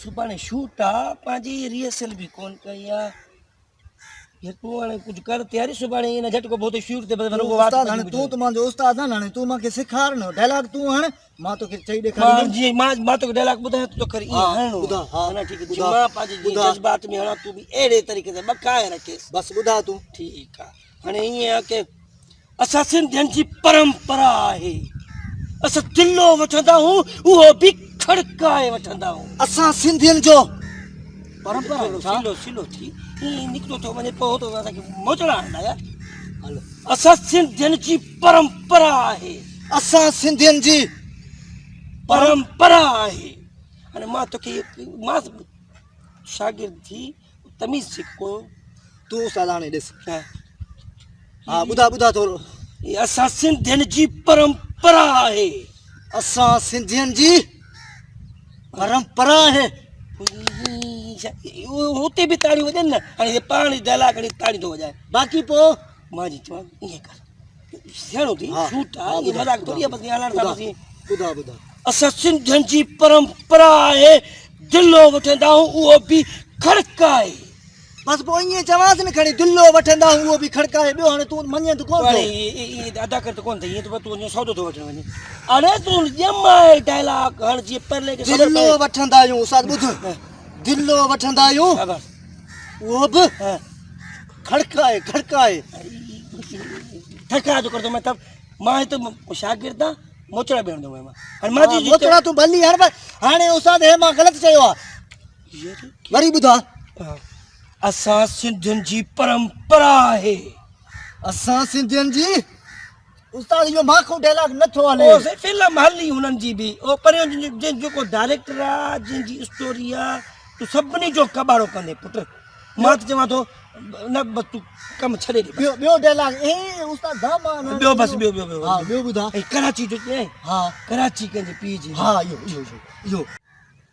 सुभाणे शूट आ पांजी रिहर्सल भी कोन कई आ ये तू हाणे कुछ कर तैयारी सुभाणे इन झटको बहुत शूट ते बस वो बात उस्ताद हाणे तू तो मांजो उस्ताद हाणे तू मांखे सेखार न डायलॉग तू हाणे मां तोखे चई ॾेखारी जी मां तो डायलॉग बुधा तो कर ई हणो बुधा हां ना ठीक है मां पांजी जज्बात में हणा तू भी एड़े तरीके से बकाए रखेस बस बुधा तू ठीक आ हाणे ये आ के असा सिंधियन जी परंपरा है असा दिलो वठंदा हूं वो भी खड़काए वठंदा हूं असां सिंधियन जो परंपरा सिलो सिलो थी ई निकतो तो वने पो तो असा के मोचड़ा हंदा यार हलो असा सिंधियन जी परंपरा है असां सिंधियन जी परंपरा है अने मां तो के मां शागिर्द थी तमीज सिखो तू उस्ताद हाणे ॾिस हाँ हा बुधा बुधा थोरो ये असा सिंधियन जी परंपरा है असां सिंधियन जी परंपरा है होते भी ताड़ी वजन ना अने पानी दला कड़ी ताड़ी तो वजाए बाकी पो मां जी चवा ये कर सियाणो थी शूट आ ये मजाक थोड़ी बस यार ता बस बुधा बुधा असा सिंधियन जी परंपरा है दिलो वठंदा हूं वो भी खड़काए बस पो ईअं चवांसि न खणी दिलो वठंदा हूं उहो बि खड़काए ॿियो हाणे तूं मञे त कोन अरे ये अदा कर तो कोन थी ये तो तू ने सौदो तो वठण वने अरे तू जमाए डायलॉग हण जी परले के दिलो वठंदा आहियूं उस्ताद ॿुध दिलो वठंदा आहियूं उहो बि खड़काए खड़काए ठका जो कर दो मैं तब मां तो शागिर्द आ मोचड़ा बेण दो मैं हां मां जी मोचड़ा तू भली हाणे उस्ताद हे मां ग़लति चयो आहे वरी ॿुधा असा सिंधियन जी परंपरा है असां सिंधियन जी उस्ताद इहो माखो डायलॉग नथो हले ओ से फिल्म हली उनन जी भी ओ पर जो को डायरेक्टर आ जिन जी स्टोरी आ तू सबनी जो कबाड़ो कंदे पुट मां त चवा तो न बस तू कम छड़े दे ॿियो डायलॉग ए उस्ताद दामान ॿियो बस ॿियो हां ॿियो ॿुधा ए कराची जो ए हां कराची के जे पी जी हां इहो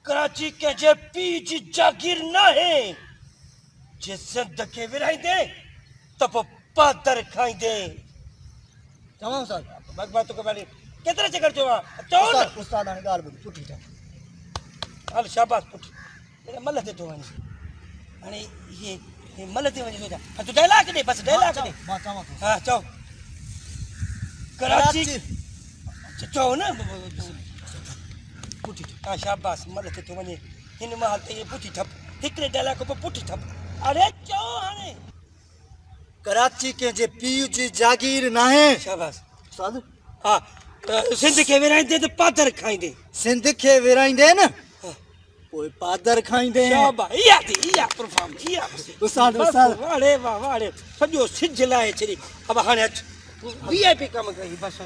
कराची के जे पी जी जागीर ना है जे सिंध के विराई दे तो पादर खाई दे चवां उस्ताद भगवान तो के बारे केतरा चकर चवा चओ ना उस्ताद हाणे ॻाल्हि ॿुध सुठी ठा हल शाबाश पुट तेरा मल ते तो वने हाणे ये मल ते वने सोचा तू डायलॉग दे बस डायलॉग दे मां चवां थो हां चओ कराची चओ ना पुठी हां शाबाश मल ते तो वने इन महल ते ये पुठी ठप हिकड़े डायलॉग को पुठी ठप अरे चओ हाणे कराची के जे पीउ जी जागीर नाहे शाबाश उस्ताद हां सिंध के विराईंदे तो पादर खाईंदे सिंध के विराईंदे न पोइ पादर खाईंदे शाबाश इया परफॉर्म इया उस्ताद वाड़े वाह वाड़े सॼो सिज लाए छड़ी अब हाणे अच वीआईपी कम कई बस